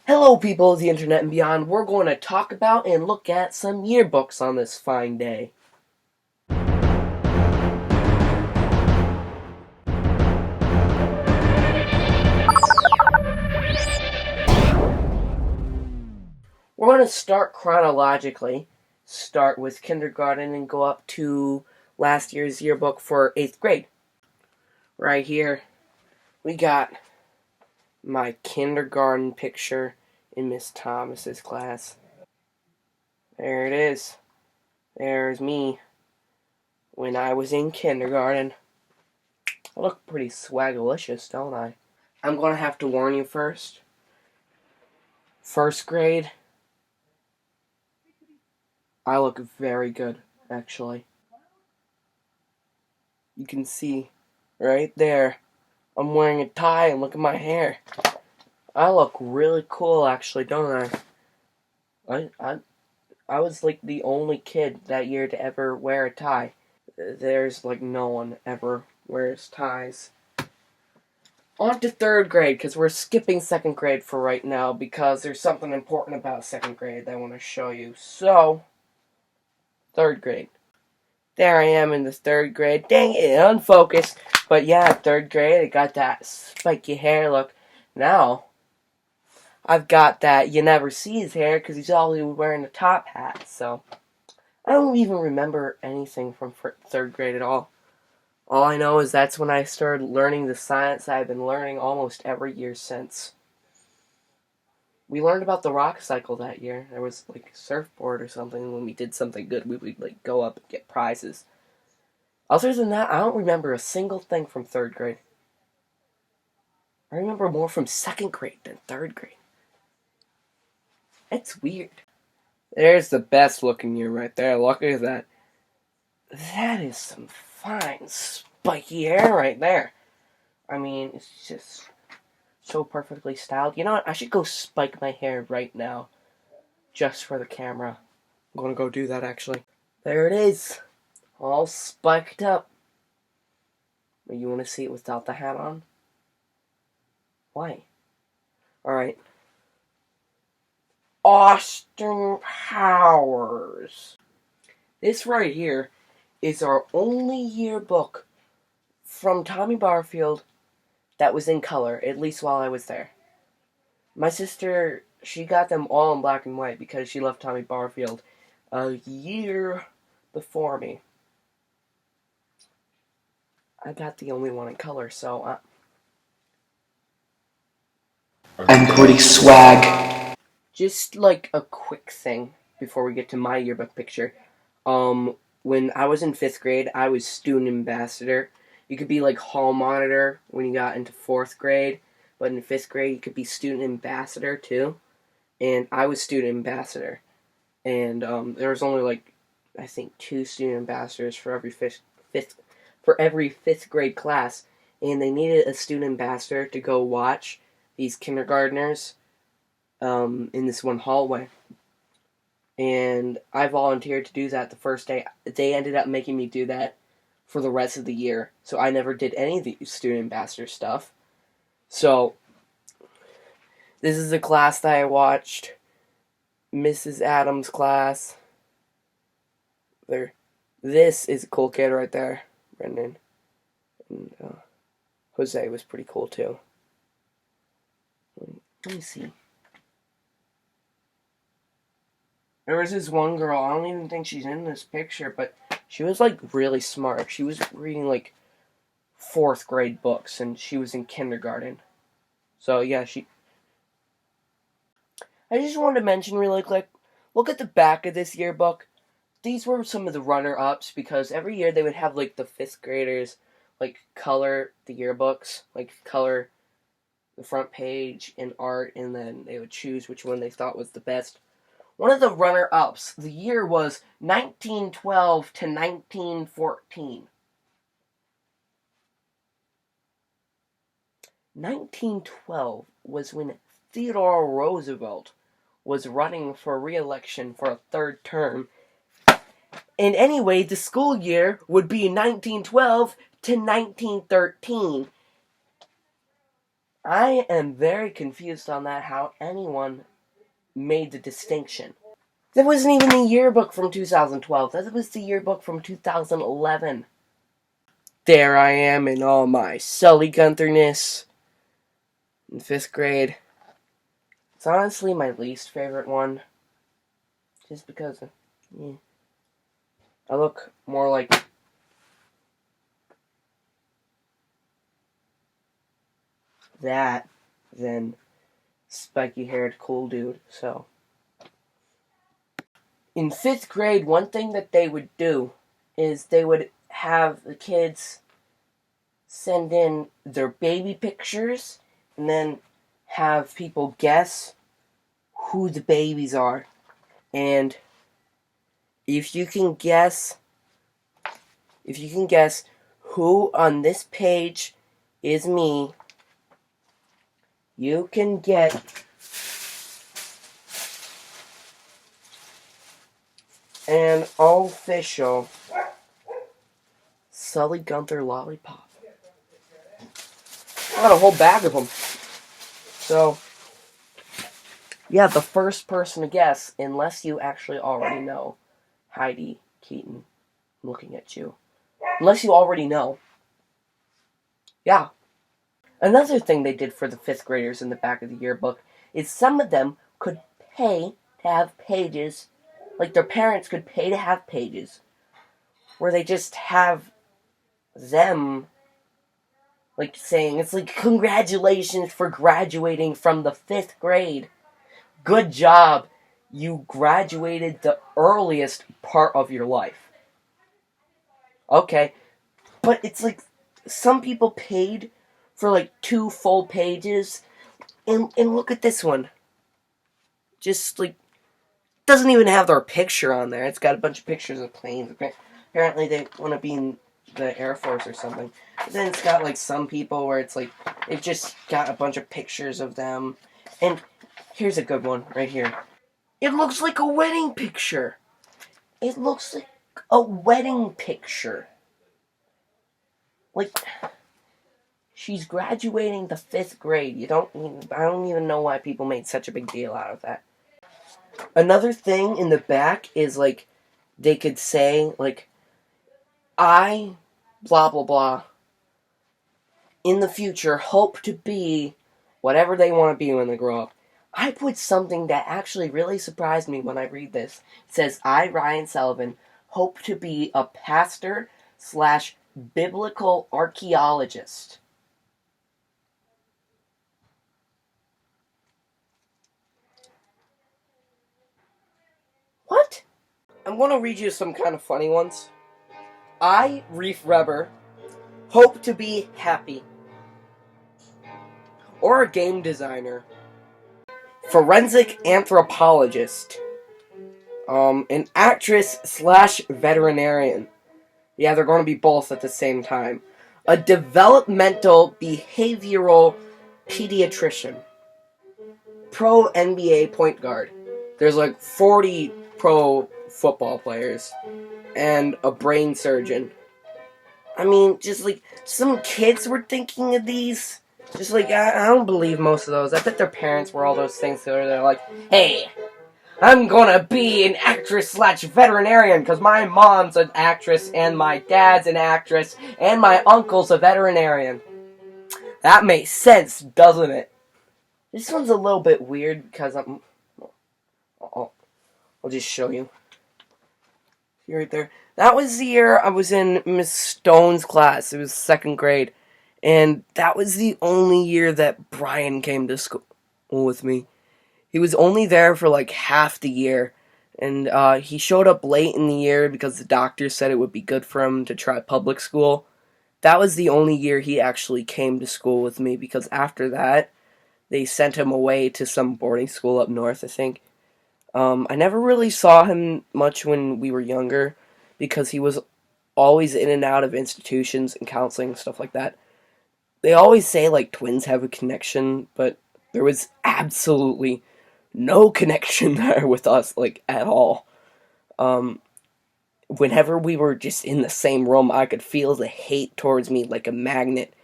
Hello, people of the internet and beyond. We're going to talk about and look at some yearbooks on this fine day. We're going to start chronologically, start with kindergarten and go up to last year's yearbook for 8th grade. Right here, we got my kindergarten picture in Miss Thomas's class. There it is. There's me when I was in kindergarten. I look pretty swagalicious, don't I? I'm going to have to warn you first. First grade, I look very good, actually. You can see right there, I'm wearing a tie and look at my hair. I look really cool, actually, don't I? I was like the only kid that year to ever wear a tie. There's like no one ever wears ties. On to 3rd grade, because we're skipping 2nd grade for right now, because there's something important about 2nd grade that I want to show you. So, 3rd grade. There I am in the 3rd grade. Dang it, unfocused. But yeah, 3rd grade, I got that spiky hair look. Now, I've got that you never see his hair because he's always wearing a top hat. So, I don't even remember anything from 3rd grade at all. All I know is that's when I started learning the science I've been learning almost every year since. We learned about the rock cycle that year. There was like a surfboard or something. When we did something good, we would like go up and get prizes. Other than that, I don't remember a single thing from 3rd grade. I remember more from 2nd grade than 3rd grade. It's weird. There's the best looking year right there. Look at that. That is some fine spiky hair right there. I mean, it's just so perfectly styled. You know what? I should go spike my hair right now. Just for the camera. I'm gonna go do that, actually. There it is. All spiked up. You want to see it without the hat on? Why? Alright. Austin Powers. This right here is our only yearbook from Tommy Barfield that was in color, at least while I was there. My sister, she got them all in black and white because she loved Tommy Barfield a year before me. I got the only one in color, so I'm pretty swag. Just like a quick thing before we get to my yearbook picture. When I was in 5th grade, I was student ambassador. You could be like hall monitor when you got into 4th grade, but in 5th grade you could be student ambassador too. And I was student ambassador. And there was only like, I think 2 student ambassadors for every fifth grade class, and they needed a student ambassador to go watch these kindergartners in this one hallway. And I volunteered to do that the first day. They ended up making me do that for the rest of the year, so I never did any of the student ambassador stuff. So, this is a class that I watched. Mrs. Adams' class. There. This is a cool kid right there. Brendan. And Jose was pretty cool too. Let me see. There was this one girl, I don't even think she's in this picture, but she was like really smart. She was reading like 4th grade books, and she was in kindergarten. So yeah, I just wanted to mention really quick, look at the back of this yearbook. These were some of the runner-ups, because every year they would have like the 5th graders like color the yearbooks, like color the front page in art, and then they would choose which one they thought was the best. One of the runner-ups, the year was 1912 to 1914. 1912 was when Theodore Roosevelt was running for re-election for a 3rd term. And anyway, the school year would be 1912 to 1913. I am very confused on that, how anyone made the distinction. That wasn't even the yearbook from 2012. That was the yearbook from 2011. There I am in all my SullyGuntherness in 5th grade. It's honestly my least favorite one. Just because I look more like that than spiky-haired cool dude. So, in 5th grade, one thing that they would do is they would have the kids send in their baby pictures and then have people guess who the babies are. And if you can guess who on this page is me, you can get an official SullyGunther lollipop. I got a whole bag of them. So, yeah, the first person to guess, unless you actually already know, Heidi Keaton, I'm looking at you. Unless you already know. Yeah. Another thing they did for the 5th graders in the back of the yearbook is some of them could pay to have pages, like their parents could pay to have pages, where they just have them, like, saying, it's like, congratulations for graduating from the 5th grade. Good job. You graduated the earliest part of your life. Okay. But it's like, some people paid for like 2 full pages, and look at this one. Just like, doesn't even have their picture on there. It's got a bunch of pictures of planes. Apparently they want to be in the Air Force or something. But then it's got like some people where it's like, they've just got a bunch of pictures of them. And here's a good one right here. It looks like a wedding picture. It looks like a wedding picture. Like, she's graduating the 5th grade. I don't even know why people made such a big deal out of that. Another thing in the back is, like, they could say, like, I, blah, blah, blah, in the future hope to be whatever they want to be when they grow up. I put something that actually really surprised me when I read this. It says, I, Ryan Sullivan, hope to be a pastor/biblical archaeologist. What? I'm going to read you some kind of funny ones. I, Reef Reber, hope to be happy. Or a game designer. Forensic anthropologist. An actress/veterinarian. Yeah, they're going to be both at the same time. A developmental behavioral pediatrician. Pro NBA point guard. There's like 40 pro football players. And a brain surgeon. I mean, just like, some kids were thinking of these. Just like, I don't believe most of those. I bet their parents were all those things. They're like, hey, I'm gonna be an actress/veterinarian because my mom's an actress and my dad's an actress and my uncle's a veterinarian. That makes sense, doesn't it? This one's a little bit weird because I'll just show you. See right there. That was the year I was in Miss Stone's class. It was 2nd grade. And that was the only year that Brian came to school with me. He was only there for like half the year. And he showed up late in the year because the doctor said it would be good for him to try public school. That was the only year he actually came to school with me, because after that, they sent him away to some boarding school up north, I think. I never really saw him much when we were younger, because he was always in and out of institutions and counseling and stuff like that. They always say, like, twins have a connection, but there was absolutely no connection there with us, like, at all. Whenever we were just in the same room, I could feel the hate towards me like a magnet.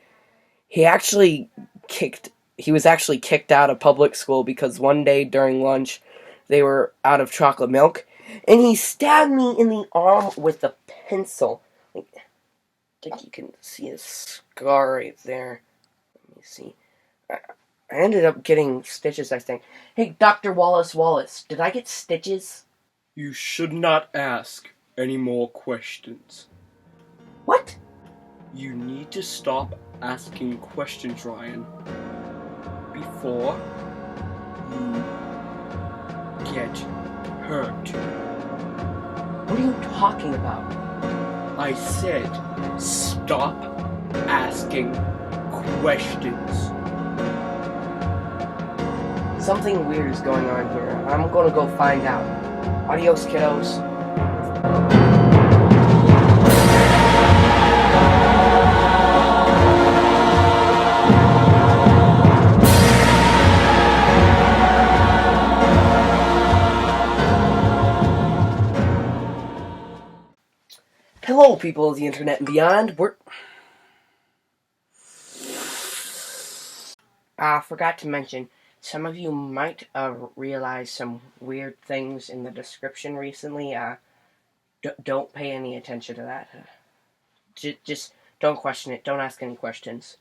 He actually kicked he was actually kicked out of public school because one day during lunch they were out of chocolate milk, and he stabbed me in the arm with a pencil. Like, I think you can see a scar right there. Let me see. I ended up getting stitches, I think. Hey, Dr. Wallace, did I get stitches? You should not ask any more questions. What? You need to stop asking questions, Ryan, before you get hurt. What are you talking about? I said stop asking questions. Something weird is going on here. I'm gonna go find out. Adios, kiddos. Hello, people of the internet and beyond. Forgot to mention, some of you might realize some weird things in the description recently. Don't pay any attention to that. Just don't question it. Don't ask any questions.